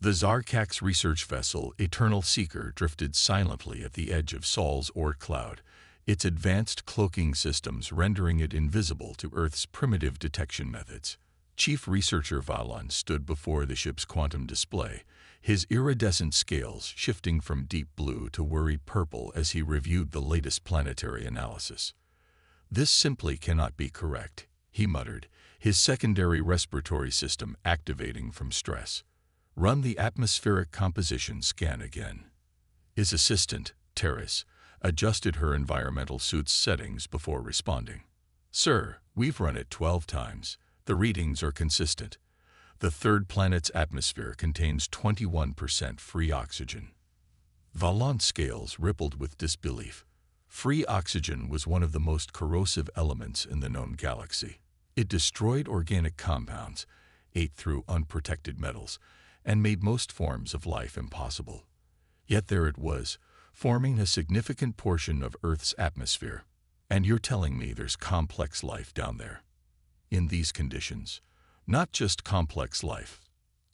The Zarkak's research vessel, Eternal Seeker, drifted silently at the edge of Sol's Oort cloud, its advanced cloaking systems rendering it invisible to Earth's primitive detection methods. Chief Researcher Valon stood before the ship's quantum display, his iridescent scales shifting from deep blue to worried purple as he reviewed the latest planetary analysis. "This simply cannot be correct," he muttered, his secondary respiratory system activating from stress. "Run the atmospheric composition scan again." His assistant, Terrace, adjusted her environmental suit's settings before responding. "Sir, we've run it 12 times. The readings are consistent. The third planet's atmosphere contains 21% free oxygen." Valon's scales rippled with disbelief. Free oxygen was one of the most corrosive elements in the known galaxy. It destroyed organic compounds, ate through unprotected metals, and made most forms of life impossible. Yet there it was, forming a significant portion of Earth's atmosphere. And you're telling me there's complex life down there? In these conditions, not just complex life.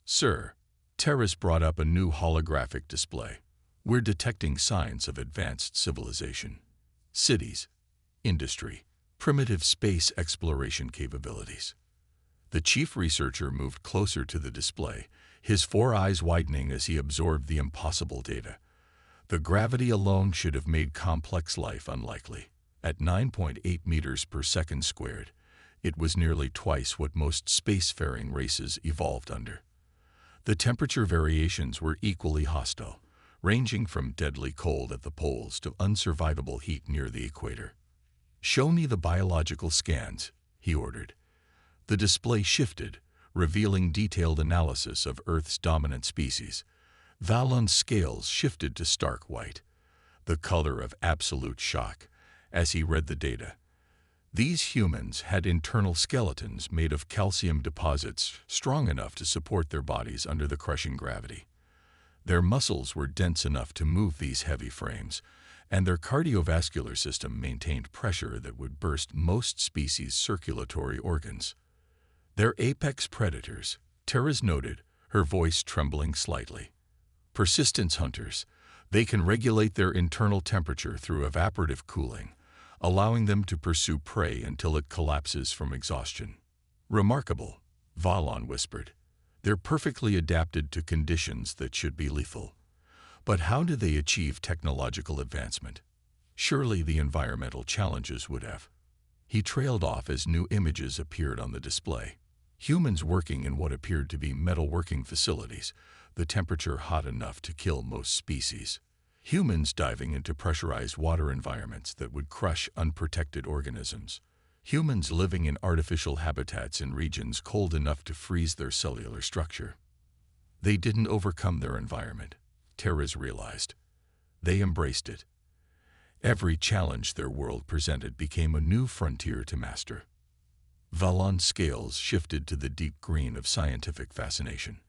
"Sir," Terrace brought up a new holographic display. "We're detecting signs of advanced civilization. Cities, industry, primitive space exploration capabilities." The chief researcher moved closer to the display, his four eyes widening as he absorbed the impossible data. The gravity alone should have made complex life unlikely. At 9.8 meters per second squared, it was nearly twice what most spacefaring races evolved under. The temperature variations were equally hostile, ranging from deadly cold at the poles to unsurvivable heat near the equator. "Show me the biological scans," he ordered. The display shifted, revealing detailed analysis of Earth's dominant species. Valon's scales shifted to stark white, the color of absolute shock, as he read the data. These humans had internal skeletons made of calcium deposits strong enough to support their bodies under the crushing gravity. Their muscles were dense enough to move these heavy frames, and their cardiovascular system maintained pressure that would burst most species' circulatory organs. "They're apex predators," Terrace noted, her voice trembling slightly. "Persistence hunters. They can regulate their internal temperature through evaporative cooling, allowing them to pursue prey until it collapses from exhaustion." "Remarkable," Valon whispered. "They're perfectly adapted to conditions that should be lethal. But how do they achieve technological advancement? Surely the environmental challenges would have." He trailed off as new images appeared on the display. Humans working in what appeared to be metalworking facilities, the temperature hot enough to kill most species. Humans diving into pressurized water environments that would crush unprotected organisms. Humans living in artificial habitats in regions cold enough to freeze their cellular structure. They didn't overcome their environment, Terrace realized. They embraced it. Every challenge their world presented became a new frontier to master. Valon's scales shifted to the deep green of scientific fascination.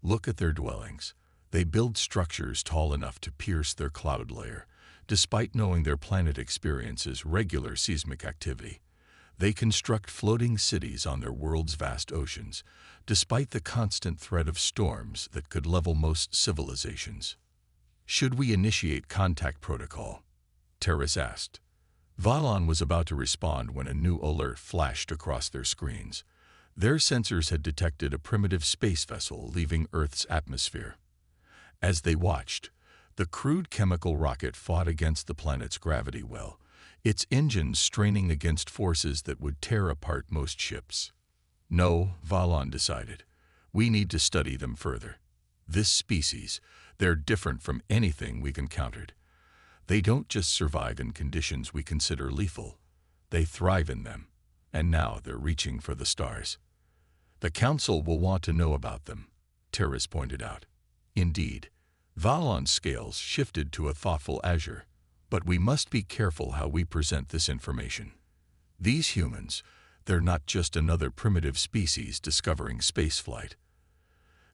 "Look at their dwellings. They build structures tall enough to pierce their cloud layer, despite knowing their planet experiences regular seismic activity. They construct floating cities on their world's vast oceans, despite the constant threat of storms that could level most civilizations." "Should we initiate contact protocol?" Terrace asked. Valon was about to respond when a new alert flashed across their screens. Their sensors had detected a primitive space vessel leaving Earth's atmosphere. As they watched, the crude chemical rocket fought against the planet's gravity well, its engines straining against forces that would tear apart most ships. "No," Valon decided. "We need to study them further. This species, they're different from anything we've encountered. They don't just survive in conditions we consider lethal. They thrive in them, and now they're reaching for the stars. The Council will want to know about them," Terrace pointed out. "Indeed." Valon's scales shifted to a thoughtful azure. "But we must be careful how we present this information. These humans, they're not just another primitive species discovering spaceflight.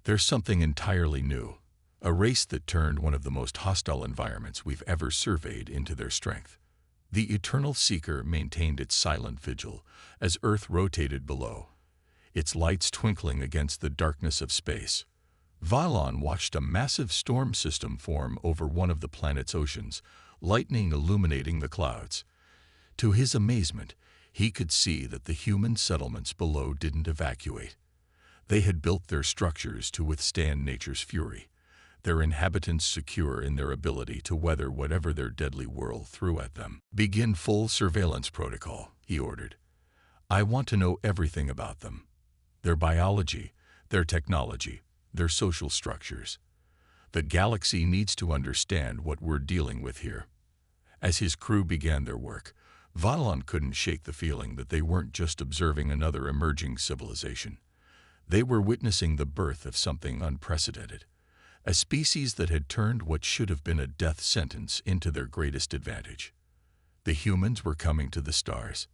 They're something entirely new, a race that turned one of the most hostile environments we've ever surveyed into their strength." The Eternal Seeker maintained its silent vigil as Earth rotated below, its lights twinkling against the darkness of space. Valon watched a massive storm system form over one of the planet's oceans, lightning illuminating the clouds. To his amazement, he could see that the human settlements below didn't evacuate. They had built their structures to withstand nature's fury, their inhabitants secure in their ability to weather whatever their deadly whirl threw at them. "Begin full surveillance protocol," he ordered. "I want to know everything about them. Their biology, their technology, their social structures. The galaxy needs to understand what we're dealing with here." As his crew began their work, Valon couldn't shake the feeling that they weren't just observing another emerging civilization. They were witnessing the birth of something unprecedented, a species that had turned what should have been a death sentence into their greatest advantage. The humans were coming to the stars,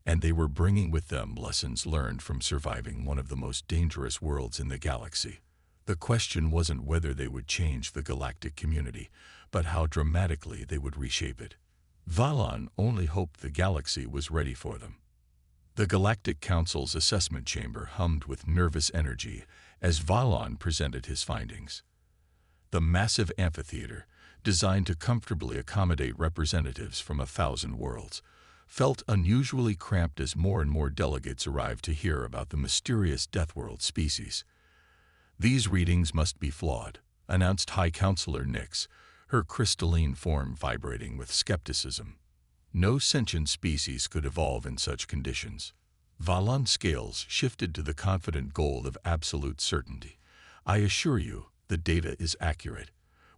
and they were bringing with them lessons learned from surviving one of the most dangerous worlds in the galaxy. The question wasn't whether they would change the galactic community, but how dramatically they would reshape it. Valon only hoped the galaxy was ready for them. The Galactic Council's assessment chamber hummed with nervous energy as Valon presented his findings. The massive amphitheater, designed to comfortably accommodate representatives from 1,000 worlds, felt unusually cramped as more and more delegates arrived to hear about the mysterious Deathworld species. "These readings must be flawed," announced High Counselor Nyx, her crystalline form vibrating with skepticism. No sentient species could evolve in such conditions. Valon's scales shifted to the confident goal of absolute certainty. "I assure you, the data is accurate.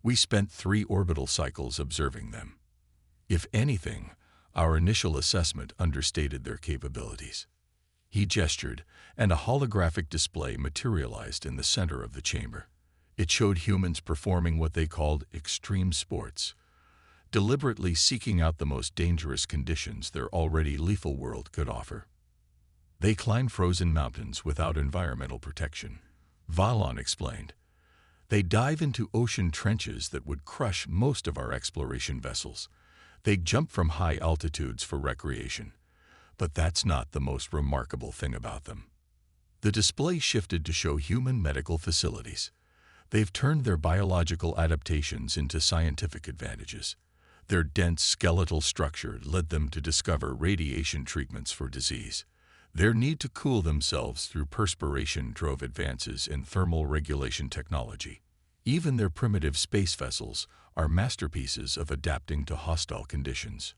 We spent 3 orbital cycles observing them. If anything, our initial assessment understated their capabilities." He gestured, and a holographic display materialized in the center of the chamber. It showed humans performing what they called extreme sports, deliberately seeking out the most dangerous conditions their already lethal world could offer. They climb frozen mountains without environmental protection, Valon explained. They dive into ocean trenches that would crush most of our exploration vessels. They jump from high altitudes for recreation. But that's not the most remarkable thing about them. The display shifted to show human medical facilities. They've turned their biological adaptations into scientific advantages. Their dense skeletal structure led them to discover radiation treatments for disease. Their need to cool themselves through perspiration drove advances in thermal regulation technology. Even their primitive space vessels are masterpieces of adapting to hostile conditions.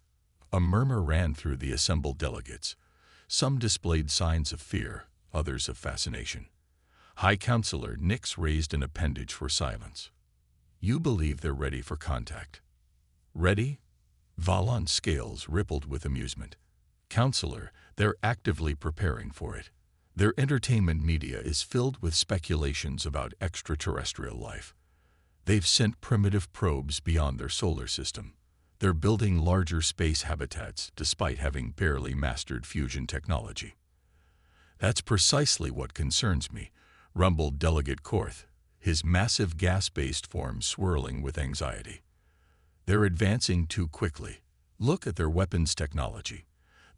A murmur ran through the assembled delegates. Some displayed signs of fear, others of fascination. High Counselor Nyx raised an appendage for silence. "You believe they're ready for contact." "Ready?" Valon's scales rippled with amusement. "Counselor, they're actively preparing for it. Their entertainment media is filled with speculations about extraterrestrial life. They've sent primitive probes beyond their solar system. They're building larger space habitats despite having barely mastered fusion technology." "That's precisely what concerns me," rumbled Delegate Korth, his massive gas-based form swirling with anxiety. "They're advancing too quickly. Look at their weapons technology.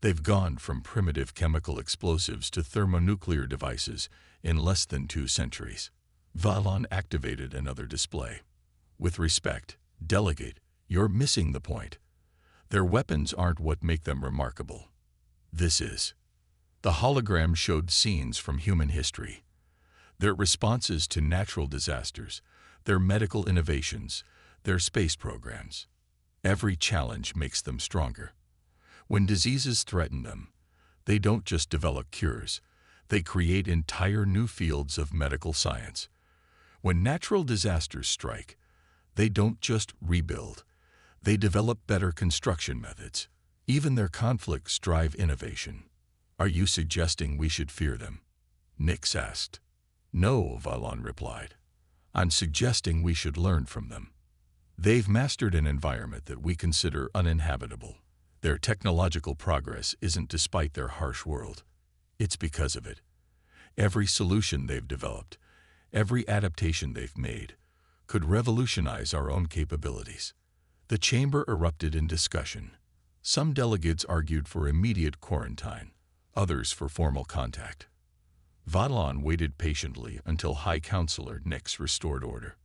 They've gone from primitive chemical explosives to thermonuclear devices in less than 2 centuries. Valon activated another display. "With respect, Delegate, you're missing the point. Their weapons aren't what make them remarkable. This is." The hologram showed scenes from human history. Their responses to natural disasters, their medical innovations, their space programs. Every challenge makes them stronger. When diseases threaten them, they don't just develop cures, they create entire new fields of medical science. When natural disasters strike, they don't just rebuild, they develop better construction methods. Even their conflicts drive innovation. "Are you suggesting we should fear them?" Nyx asked. "No," Valon replied. "I'm suggesting we should learn from them. They've mastered an environment that we consider uninhabitable. Their technological progress isn't despite their harsh world. It's because of it. Every solution they've developed, every adaptation they've made, could revolutionize our own capabilities." The chamber erupted in discussion. Some delegates argued for immediate quarantine, others for formal contact. Vadlon waited patiently until High Counselor Nix restored order.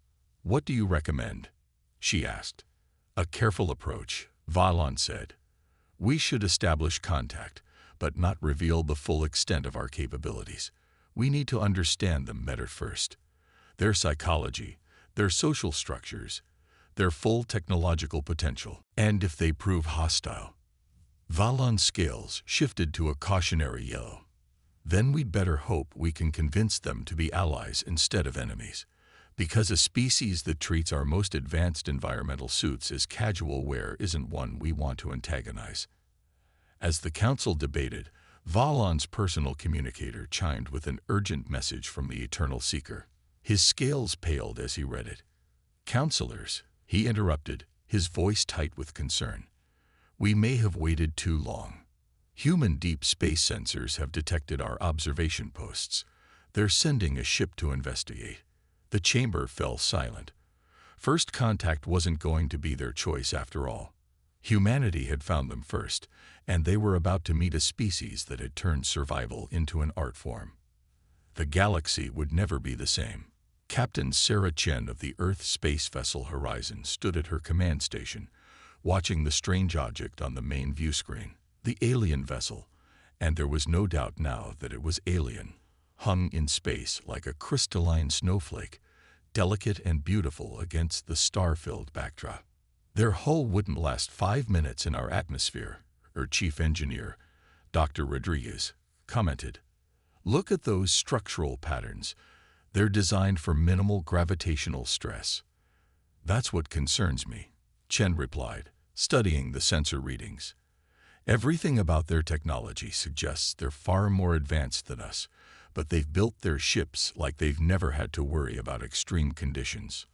"What do you recommend?" she asked. "A careful approach," Vadlon said. "We should establish contact, but not reveal the full extent of our capabilities. We need to understand them better first. Their psychology, their social structures, their full technological potential, and if they prove hostile." Vadlon's scales shifted to a cautionary yellow. "Then we'd better hope we can convince them to be allies instead of enemies, because a species that treats our most advanced environmental suits as casual wear isn't one we want to antagonize." As the council debated, Vadlon's personal communicator chimed with an urgent message from the Eternal Seeker. His scales paled as he read it. "Counselors," he interrupted, his voice tight with concern. "We may have waited too long. Human deep space sensors have detected our observation posts. They're sending a ship to investigate." The chamber fell silent. First contact wasn't going to be their choice after all. Humanity had found them first, and they were about to meet a species that had turned survival into an art form. The galaxy would never be the same. Captain Sarah Chen of the Earth space vessel Horizon stood at her command station, watching the strange object on the main view screen. The alien vessel, and there was no doubt now that it was alien, hung in space like a crystalline snowflake, delicate and beautiful against the star-filled backdrop. "Their hull wouldn't last 5 minutes in our atmosphere," her chief engineer, Dr. Rodriguez, commented. "Look at those structural patterns. They're designed for minimal gravitational stress." "That's what concerns me," Chen replied, studying the sensor readings. "Everything about their technology suggests they're far more advanced than us, but they've built their ships like they've never had to worry about extreme conditions."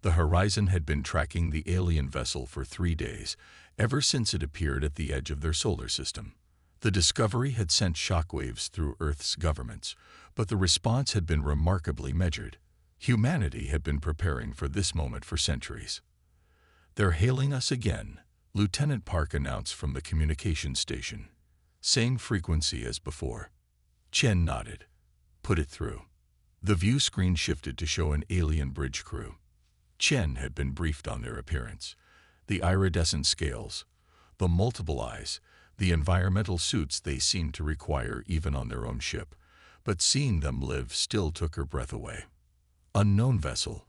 The Horizon had been tracking the alien vessel for 3 days, ever since it appeared at the edge of their solar system. The discovery had sent shockwaves through Earth's governments, but the response had been remarkably measured. Humanity had been preparing for this moment for centuries. "They're hailing us again," Lieutenant Park announced from the communications station. "Same frequency as before." Chen nodded. "Put it through." The view screen shifted to show an alien bridge crew. Chen had been briefed on their appearance. The iridescent scales, the multiple eyes, the environmental suits they seemed to require even on their own ship, but seeing them live still took her breath away. "Unknown vessel,"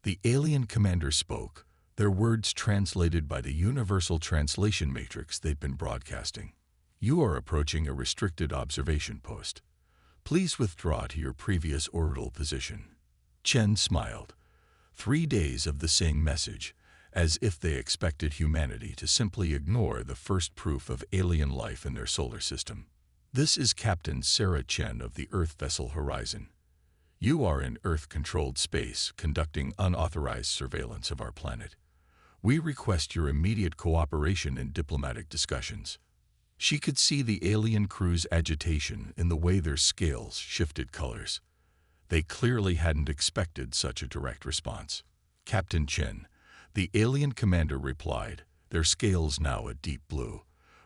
the alien commander spoke, their words translated by the universal translation matrix they'd been broadcasting. "You are approaching a restricted observation post. Please withdraw to your previous orbital position." Chen smiled. 3 days of the same message, as if they expected humanity to simply ignore the first proof of alien life in their solar system. "This is Captain Sarah Chen of the Earth vessel Horizon. You are in Earth-controlled space conducting unauthorized surveillance of our planet. We request your immediate cooperation in diplomatic discussions." She could see the alien crew's agitation in the way their scales shifted colors. They clearly hadn't expected such a direct response. "Captain Chen," the alien commander replied, their scales now a deep blue,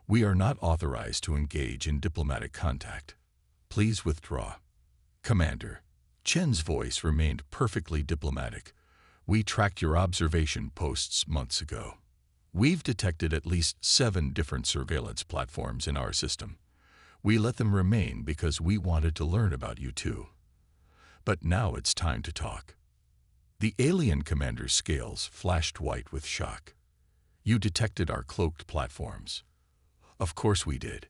"we are not authorized to engage in diplomatic contact. Please withdraw." "Commander," Chen's voice remained perfectly diplomatic, "we tracked your observation posts months ago. We've detected at least 7 different surveillance platforms in our system. We let them remain because we wanted to learn about you too. But now it's time to talk." The alien commander's scales flashed white with shock. "You detected our cloaked platforms." "Of course we did.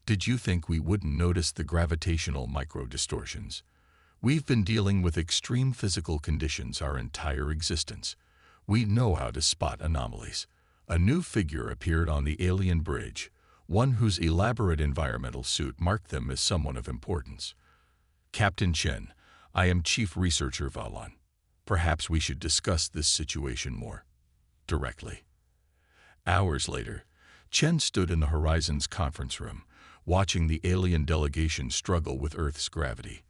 Did you think we wouldn't notice the gravitational micro-distortions? We've been dealing with extreme physical conditions our entire existence. We know how to spot anomalies." A new figure appeared on the alien bridge, one whose elaborate environmental suit marked them as someone of importance. "Captain Chen, I am Chief Researcher Vadlon. Perhaps we should discuss this situation more directly." Hours later, Chen stood in the Horizon's conference room, watching the alien delegation struggle with Earth's gravity.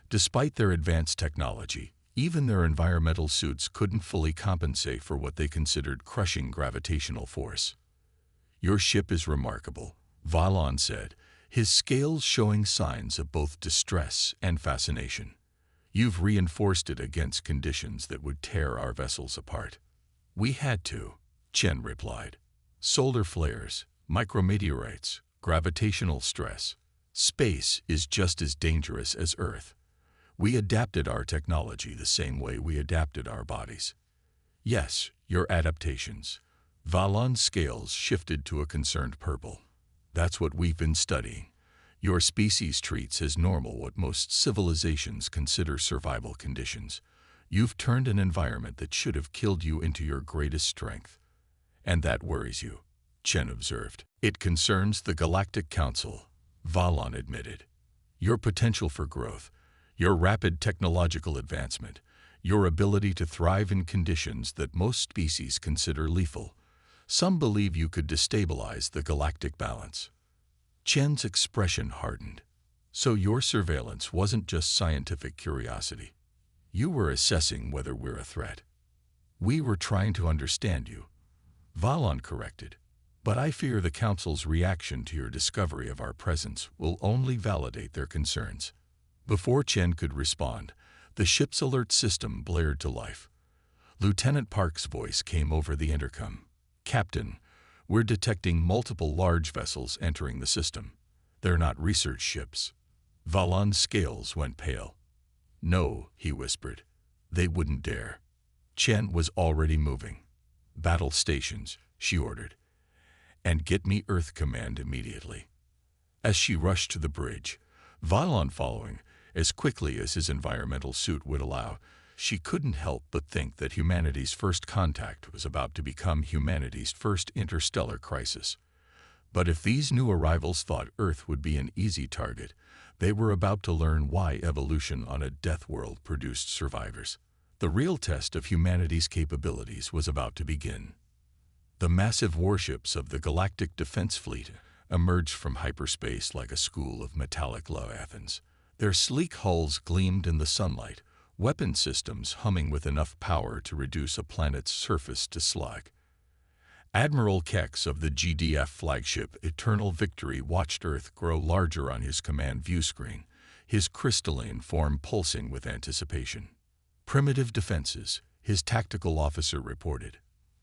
Despite their advanced technology, even their environmental suits couldn't fully compensate for what they considered crushing gravitational force. "Your ship is remarkable," Vadlon said, his scales showing signs of both distress and fascination. You've reinforced it against conditions that would tear our vessels apart. We had to, Chen replied. Solar flares, micrometeorites, gravitational stress. Space is just as dangerous as Earth. We adapted our technology the same way we adapted our bodies. Yes, your adaptations. Valon's scales shifted to a concerned purple. That's what we've been studying. Your species treats as normal what most civilizations consider survival conditions. You've turned an environment that should have killed you into your greatest strength. And that worries you, Chen observed. It concerns the Galactic Council, Valon admitted. Your potential for growth, your rapid technological advancement, your ability to thrive in conditions that most species consider lethal. Some believe you could destabilize the galactic balance. Chen's expression hardened. So your surveillance wasn't just scientific curiosity. You were assessing whether we're a threat. We were trying to understand you. Valon corrected. But I fear the Council's reaction to your discovery of our presence will only validate their concerns. Before Chen could respond, the ship's alert system blared to life. Lieutenant Park's voice came over the intercom. Captain, we're detecting multiple large vessels entering the system. They're not research ships. Valon's scales went pale. No, he whispered. They wouldn't dare. Chen was already moving. Battle stations, she ordered. And get me Earth Command immediately. As she rushed to the bridge, Valon following, as quickly as his environmental suit would allow, she couldn't help but think that humanity's first contact was about to become humanity's first interstellar crisis. But if these new arrivals thought Earth would be an easy target, they were about to learn why evolution on a death world produced survivors. The real test of humanity's capabilities was about to begin. The massive warships of the Galactic Defense Fleet emerged from hyperspace like a school of metallic leviathans. Their sleek hulls gleamed in the sunlight, weapon systems humming with enough power to reduce a planet's surface to slag. Admiral Kex of the GDF flagship Eternal Victory watched Earth grow larger on his command view screen, his crystalline form pulsing with anticipation. Primitive defenses, his tactical officer reported.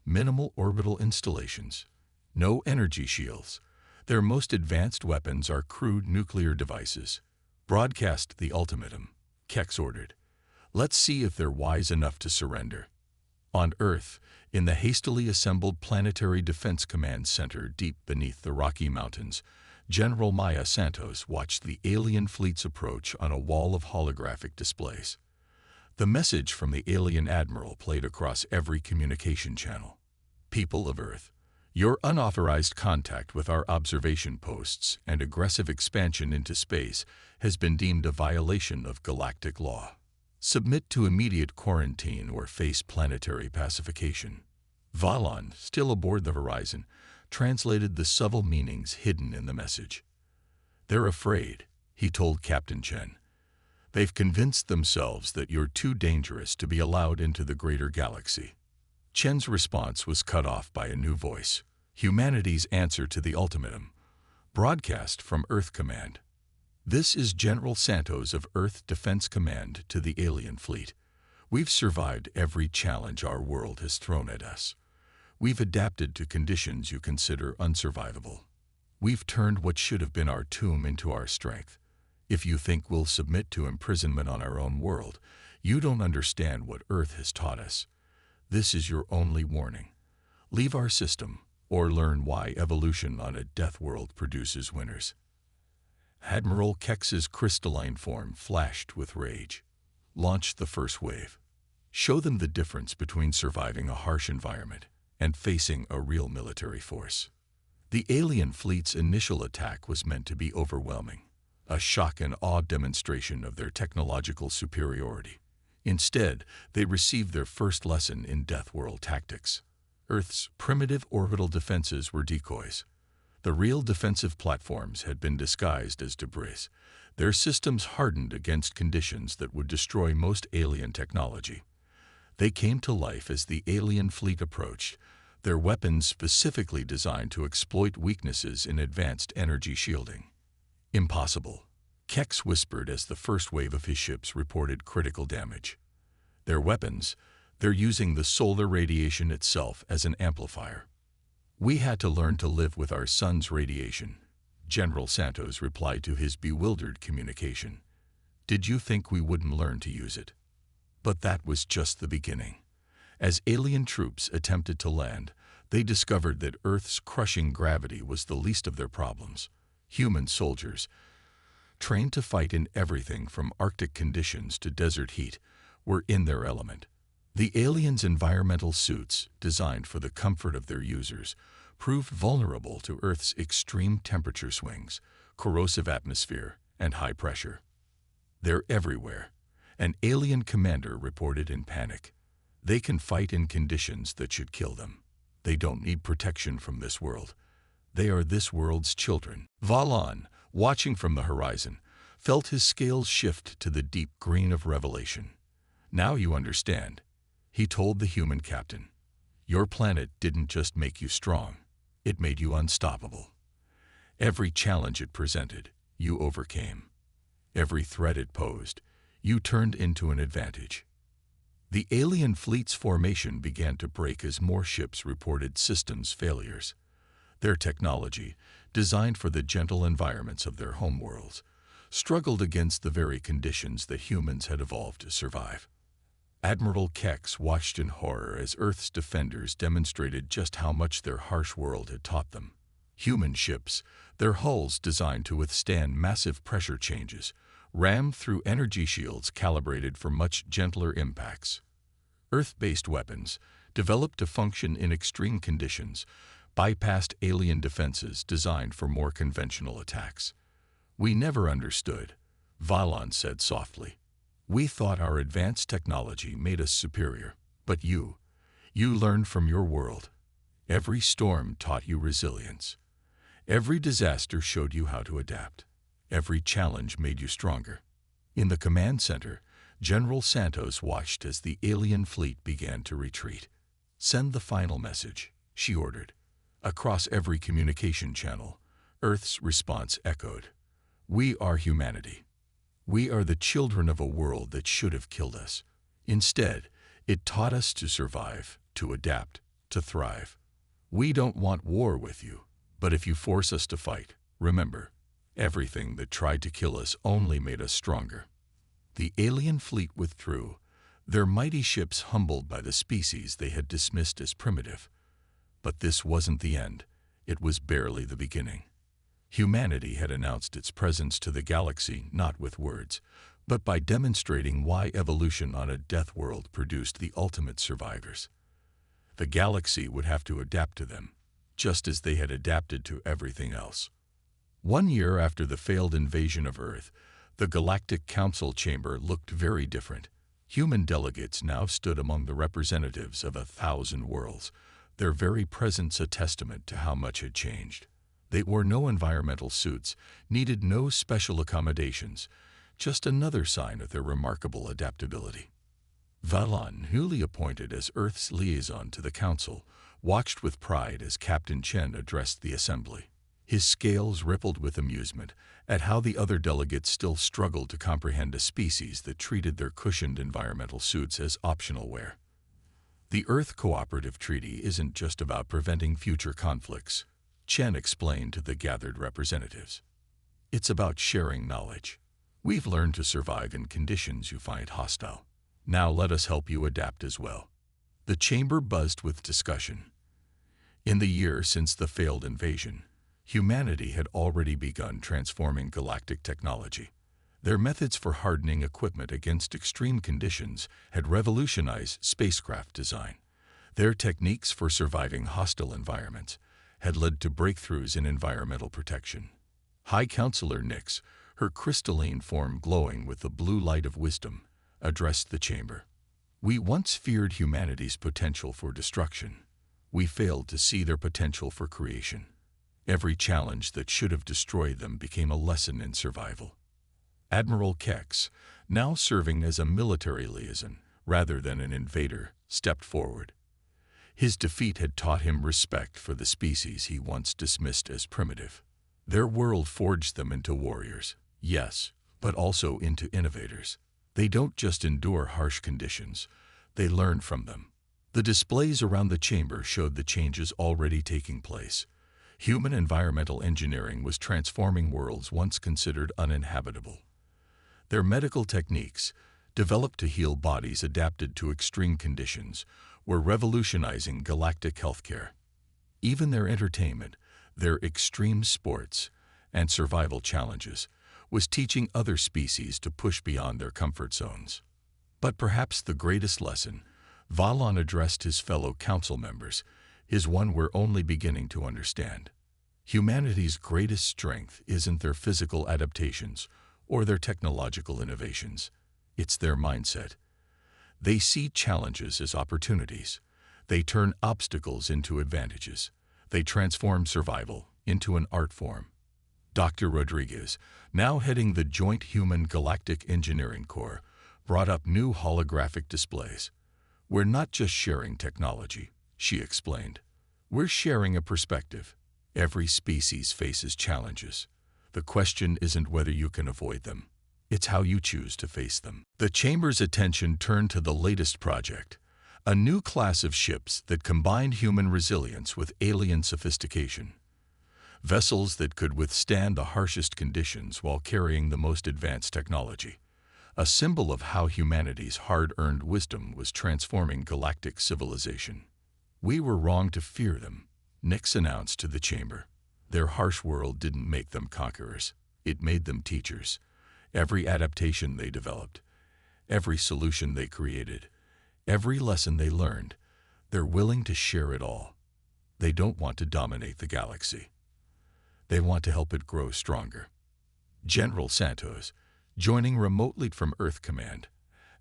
Minimal orbital installations. No energy shields. Their most advanced weapons are crude nuclear devices. Broadcast the ultimatum, Kex ordered. Let's see if they're wise enough to surrender. On Earth, in the hastily assembled Planetary Defense Command Center deep beneath the Rocky Mountains, General Maya Santos watched the alien fleet's approach on a wall of holographic displays. The message from the alien admiral played across every communication channel. People of Earth, your unauthorized contact with our observation posts and aggressive expansion into space has been deemed a violation of galactic law. Submit to immediate quarantine or face planetary pacification. Valon, still aboard the Horizon, translated the subtle meanings hidden in the message. They're afraid, he told Captain Chen. They've convinced themselves that you're too dangerous to be allowed into the greater galaxy. Chen's response was cut off by a new voice. Humanity's answer to the ultimatum. Broadcast from Earth Command. This is General Santos of Earth Defense Command to the alien fleet. We've survived every challenge our world has thrown at us. We've adapted to conditions you consider unsurvivable. We've turned what should have been our tomb into our strength. If you think we'll submit to imprisonment on our own world, you don't understand what Earth has taught us. This is your only warning. Leave our system, or learn why evolution on a death world produces winners. Admiral Kex's crystalline form flashed with rage. Launch the first wave. Show them the difference between surviving a harsh environment and facing a real military force. The alien fleet's initial attack was meant to be overwhelming, a shock and awe demonstration of their technological superiority. Instead, they received their first lesson in death world tactics. Earth's primitive orbital defenses were decoys. The real defensive platforms had been disguised as debris, their systems hardened against conditions that would destroy most alien technology. They came to life as the alien fleet approached, their weapons specifically designed to exploit weaknesses in advanced energy shielding. Impossible, Kex whispered as the first wave of his ships reported critical damage. Their weapons, they're using the solar radiation itself as an amplifier. We had to learn to live with our sun's radiation, General Santos replied to his bewildered communication. Did you think we wouldn't learn to use it? But that was just the beginning. As alien troops attempted to land, they discovered that Earth's crushing gravity was the least of their problems. Human soldiers, trained to fight in everything from Arctic conditions to desert heat, were in their element. The aliens' environmental suits, designed for the comfort of their users, proved vulnerable to Earth's extreme temperature swings, corrosive atmosphere, and high pressure. They're everywhere, an alien commander reported in panic. They can fight in conditions that should kill them. They don't need protection from this world. They are this world's children. Valon, watching from the horizon, felt his scales shift to the deep green of revelation. Now you understand, he told the human captain. Your planet didn't just make you strong, it made you unstoppable. Every challenge it presented, you overcame. Every threat it posed, you turned into an advantage. The alien fleet's formation began to break as more ships reported systems failures. Their technology, designed for the gentle environments of their homeworlds, struggled against the very conditions that humans had evolved to survive. Admiral Kex watched in horror as Earth's defenders demonstrated just how much their harsh world had taught them. Human ships, their hulls designed to withstand massive pressure changes, rammed through energy shields calibrated for much gentler impacts. Earth-based weapons, developed to function in extreme conditions, bypassed alien defenses designed for more conventional attacks. We never understood, Valon said softly. We thought our advanced technology made us superior, but you learned from your world. Every storm taught you resilience. Every disaster showed you how to adapt. Every challenge made you stronger. In the command center, General Santos watched as the alien fleet began to retreat. Send the final message, she ordered. Across every communication channel, Earth's response echoed. We are humanity. We are the children of a world that should have killed us. Instead, it taught us to survive, to adapt, to thrive. We don't want war with you, but if you force us to fight, remember, everything that tried to kill us only made us stronger. The alien fleet withdrew, their mighty ships humbled by the species they had dismissed as primitive. But this wasn't the end. It was barely the beginning. Humanity had announced its presence to the galaxy not with words, but by demonstrating why evolution on a Deathworld produced the ultimate survivors. The galaxy would have to adapt to them, just as they had adapted to everything else. 1 year after the failed invasion of Earth, the Galactic Council chamber looked very different. Human delegates now stood among the representatives of 1,000 worlds, their very presence a testament to how much had changed. They wore no environmental suits, needed no special accommodations, just another sign of their remarkable adaptability. Valon, newly appointed as Earth's liaison to the Council, watched with pride as Captain Chen addressed the assembly. His scales rippled with amusement at how the other delegates still struggled to comprehend a species that treated their cushioned environmental suits as optional wear. The Earth Cooperative Treaty isn't just about preventing future conflicts, Chen explained to the gathered representatives. It's about sharing knowledge. We've learned to survive in conditions you find hostile. Now let us help you adapt as well. The chamber buzzed with discussion. In the year since the failed invasion, humanity had already begun transforming galactic technology. Their methods for hardening equipment against extreme conditions had revolutionized spacecraft design. Their techniques for surviving hostile environments had led to breakthroughs in environmental protection. High Counselor Nix, her crystalline form glowing with the blue light of wisdom, addressed the chamber. We once feared humanity's potential for destruction. We failed to see their potential for creation. Every challenge that should have destroyed them became a lesson in survival. Admiral Kex, now serving as a military liaison rather than an invader, stepped forward. His defeat had taught him respect for the species he once dismissed as primitive. Their world forged them into warriors, yes, but also into innovators. They don't just endure harsh conditions, they learn from them. The displays around the chamber showed the changes already taking place. Human environmental engineering was transforming worlds once considered uninhabitable. Their medical techniques, developed to heal bodies adapted to extreme conditions, were revolutionizing galactic healthcare. Even their entertainment, their extreme sports, and survival challenges, was teaching other species to push beyond their comfort zones. But perhaps the greatest lesson, Valon addressed his fellow council members, is one we're only beginning to understand. Humanity's greatest strength isn't their physical adaptations or their technological innovations. It's their mindset. They see challenges as opportunities. They turn obstacles into advantages. They transform survival into an art form. Dr. Rodriguez, now heading the Joint Human Galactic Engineering Corps, brought up new holographic displays. "We're not just sharing technology," she explained. "We're sharing a perspective. Every species faces challenges. The question isn't whether you can avoid them. It's how you choose to face them." The Chamber's attention turned to the latest project, a new class of ships that combined human resilience with alien sophistication. Vessels that could withstand the harshest conditions while carrying the most advanced technology. A symbol of how humanity's hard-earned wisdom was transforming galactic civilization. "We were wrong to fear them," Nix announced to the Chamber. Their harsh world didn't make them conquerors. It made them teachers. Every adaptation they developed, every solution they created, every lesson they learned, they're willing to share it all. They don't want to dominate the galaxy. They want to help it grow stronger. General Santos, joining remotely from Earth Command,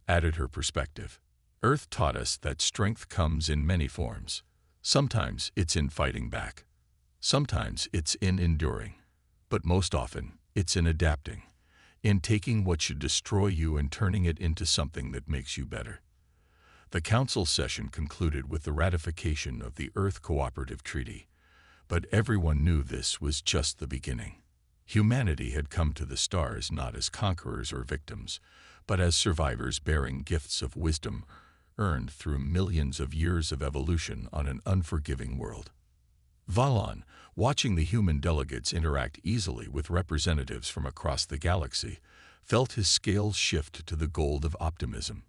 added her perspective. "Earth taught us that strength comes in many forms. Sometimes it's in fighting back. Sometimes it's in enduring. But most often, it's in adapting, in taking what should destroy you and turning it into something that makes you better." The Council session concluded with the ratification of the Earth Cooperative Treaty, but everyone knew this was just the beginning. Humanity had come to the stars not as conquerors or victims, but as survivors bearing gifts of wisdom earned through millions of years of evolution on an unforgiving world. Valon, watching the human delegates interact easily with representatives from across the galaxy, felt his scales shift to the gold of optimism.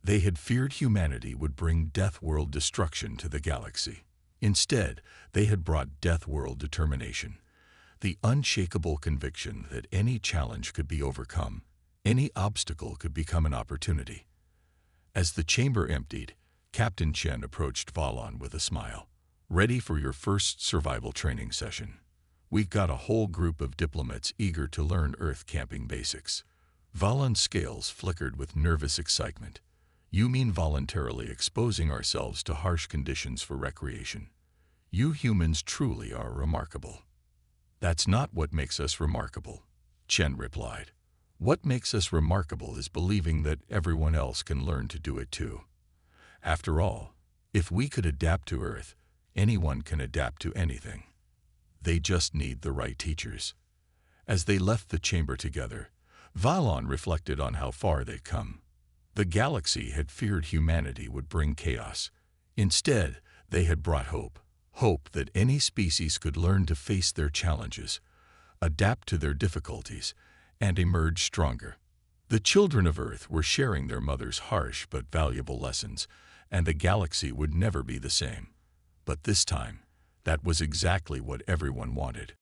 They had feared humanity would bring Deathworld destruction to the galaxy. Instead, they had brought Deathworld determination, the unshakable conviction that any challenge could be overcome, any obstacle could become an opportunity. As the chamber emptied, Captain Chen approached Valon with a smile. "Ready for your first survival training session. We've got a whole group of diplomats eager to learn Earth camping basics." Valon's scales flickered with nervous excitement. "You mean voluntarily exposing ourselves to harsh conditions for recreation? You humans truly are remarkable." "That's not what makes us remarkable," Chen replied. "What makes us remarkable is believing that everyone else can learn to do it too. After all, if we could adapt to Earth, anyone can adapt to anything. They just need the right teachers." As they left the chamber together, Valon reflected on how far they'd come. The galaxy had feared humanity would bring chaos. Instead, they had brought hope. Hope that any species could learn to face their challenges, adapt to their difficulties, and emerge stronger. The children of Earth were sharing their mother's harsh but valuable lessons, and the galaxy would never be the same. But this time, that was exactly what everyone wanted.